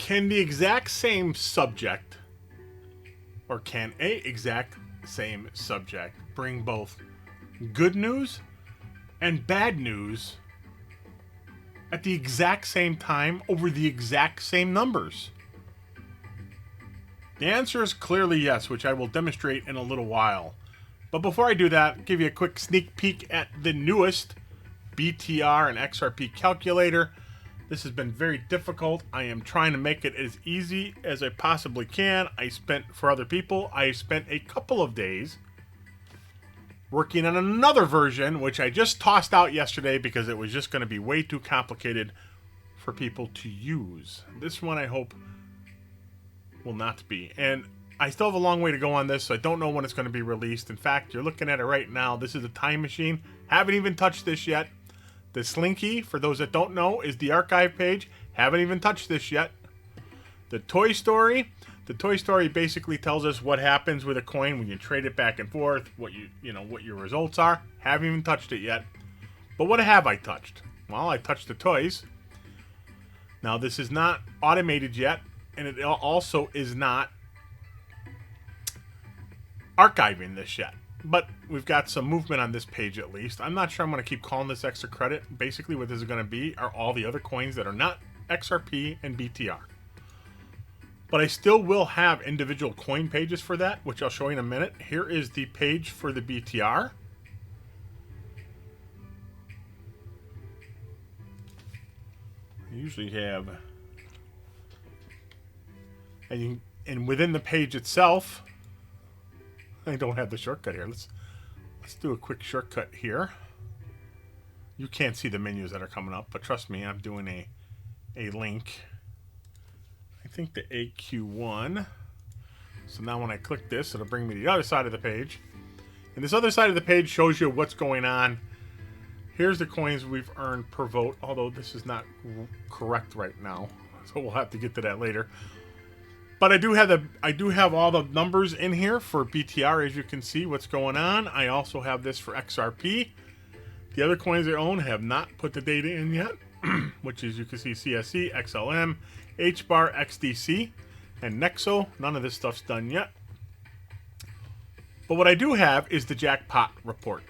Can the exact same subject, or can a exact same subject bring both good news and bad news at the exact same time over the exact same numbers? The answer is clearly yes, which I will demonstrate in a little while. But before I do that, I'll give you a quick sneak peek at the newest BTR and XRP calculator. This has been very difficult. I am trying to make it as easy as I possibly can. I spent a couple of days working on another version, which I just tossed out yesterday because it was just going to be way too complicated for people to use. This one I hope will not be. And I still have a long way to go on this, so I don't know when it's going to be released. In fact, you're looking at it right now. This is a time machine. Haven't even touched this yet. The Slinky, for those that don't know, is the archive page. Haven't even touched this yet. The Toy Story. The Toy Story basically tells us what happens with a coin when you trade it back and forth, what what your results are. Haven't even touched it yet. But what have I touched? Well, I touched the toys. Now, this is not automated yet, and it also is not archiving this yet. But we've got some movement on this page at least. I'm not sure I'm going to keep calling this extra credit. Basically what this is going to be are all the other coins that are not XRP and BTR. But I still will have individual coin pages for that, which I'll show you in a minute. Here is the page for the BTR. I usually have... And within the page itself... I don't have the shortcut here. Let's do a quick shortcut here. You can't see the menus that are coming up, but trust me, I'm doing a link. I think the AQ1. So now when I click this, it'll bring me to the other side of the page. And this other side of the page shows you what's going on. Here's the coins we've earned per vote, although this is not correct right now. So we'll have to get to that later. But I do have all the numbers in here for BTR, as you can see what's going on. I also have this for XRP. The other coins I own have not put the data in yet, which is, you can see, CSC, XLM, HBAR, XDC, and Nexo. None of this stuff's done yet. But what I do have is the jackpot report.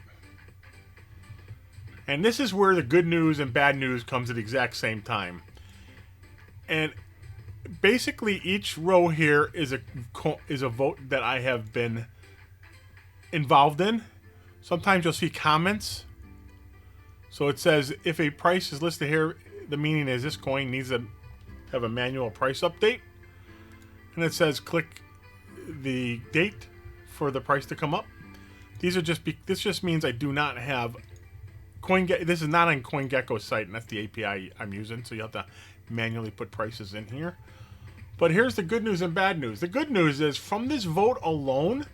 And this is where the good news and bad news comes at the exact same time. And basically, each row here is a vote that I have been involved in. Sometimes you'll see comments. So it says, if a price is listed here, the meaning is this coin needs to have a manual price update. And it says, click the date for the price to come up. This just means I do not have this is not on CoinGecko's site, and that's the API I'm using. So you have to manually put prices in here. But here's the good news and bad news. The good news is, from this vote alone,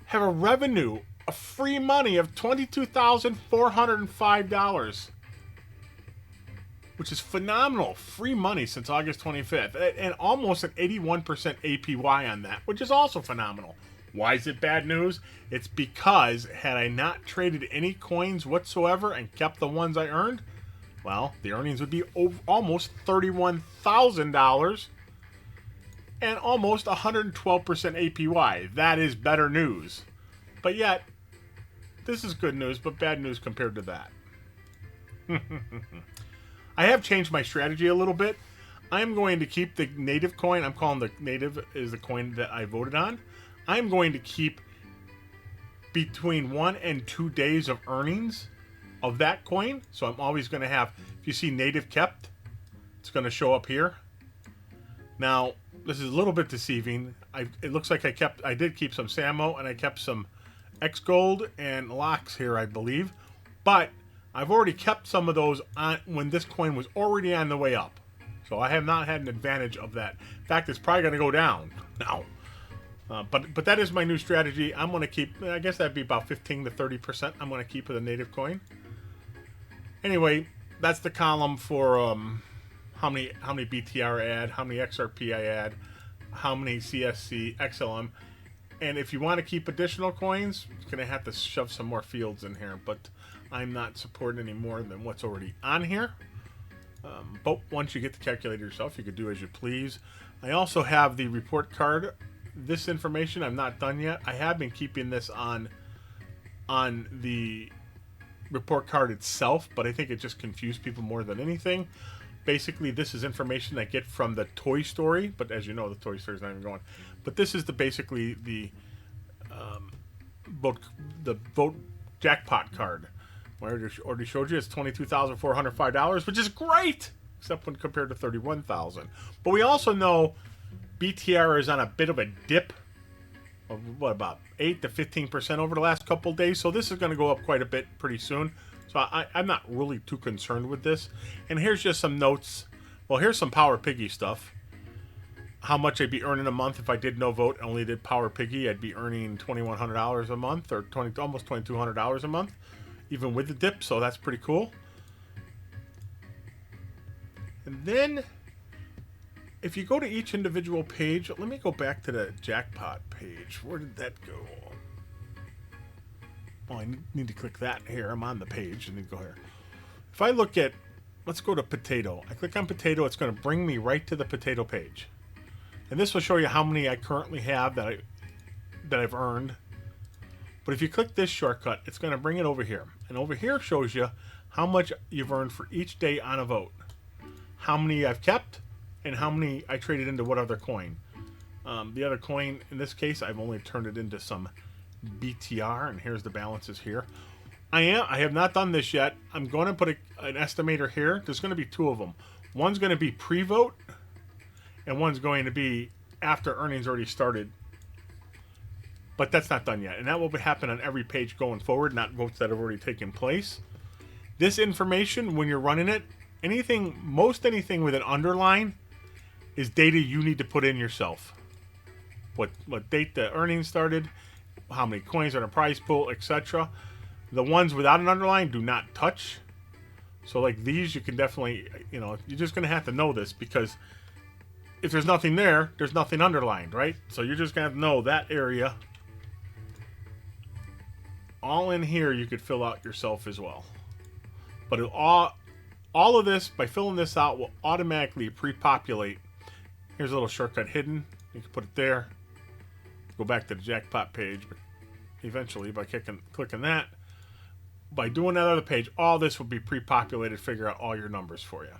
have a revenue of free money of $22,405, which is phenomenal. Free money since August 25th, and almost an 81% APY on that, which is also phenomenal. Why is it bad news? It's because had I not traded any coins whatsoever and kept the ones I earned, well, the earnings would be almost $31,000 and almost 112% APY. That is better news. But yet, this is good news, but bad news compared to that. I have changed my strategy a little bit. I'm going to keep the native coin. I'm calling the native is the coin that I voted on. I'm going to keep between 1 and 2 days of earnings of that coin. So I'm always going to have, if you see native kept, it's going to show up here. Now, this is a little bit deceiving. It looks like I did keep some SAMO, and I kept some X Gold and locks here, I believe. But I've already kept some of those on when this coin was already on the way up. So I have not had an advantage of that. In fact, it's probably going to go down now. But that is my new strategy. I'm going to keep, I guess that'd be about 15 to 30% I'm going to keep of the native coin. Anyway, that's the column for how many BTR I add, how many XRP I add, how many CSC, XLM. And if you want to keep additional coins, you're going to have to shove some more fields in here. But I'm not supporting any more than what's already on here. But once you get the calculator yourself, you can do as you please. I also have the report card. This information I'm not done yet. I have been keeping this on the report card itself, but I think it just confused people more than anything. Basically, this is information I get from the Toy Story, but as you know, the Toy Story is not even going. But this is basically the vote jackpot card. I already showed you it's $22,405, which is great, except when compared to $31,000. But we also know BTR is on a bit of a dip of what, about 8 to 15% over the last couple of days. So this is going to go up quite a bit pretty soon. So I'm not really too concerned with this. And here's just some notes. Well, here's some Power Piggy stuff. How much I'd be earning a month if I did no vote and only did Power Piggy. I'd be earning $2,100 a month, or almost $2,200 a month, even with the dip. So that's pretty cool. And then, if you go to each individual page, let me go back to the jackpot page. Where did that go? Well, I need to click that here. I'm on the page. I need to go here. If I look at, let's go to potato. I click on potato. It's going to bring me right to the potato page. And this will show you how many I currently have that I've earned. But if you click this shortcut, it's going to bring it over here. And over here shows you how much you've earned for each day on a vote. How many I've kept, and how many I traded into what other coin. The other coin, in this case, I've only turned it into some BTR, and here's the balances here. I have not done this yet. I'm going to put an estimator here. There's going to be two of them. One's going to be pre-vote, and one's going to be after earnings already started. But that's not done yet, and that will happen on every page going forward, not votes that have already taken place. This information, when you're running it, most anything with an underline is data you need to put in yourself. What date the earnings started, how many coins are in a prize pool, etc. The ones without an underline do not touch. So like these, you can definitely, you're just going to have to know this, because if there's nothing there, there's nothing underlined, right? So you're just going to have to know that area. All in here you could fill out yourself as well. But all of this, by filling this out, will automatically pre-populate. Here's a little shortcut hidden. You can put it there. Go back to the jackpot page, but eventually by clicking that. By doing that other page, all this will be pre-populated, figure out all your numbers for you.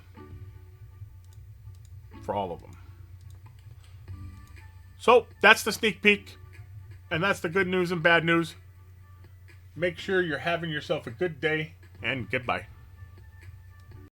For all of them. So, that's the sneak peek. And that's the good news and bad news. Make sure you're having yourself a good day, and goodbye.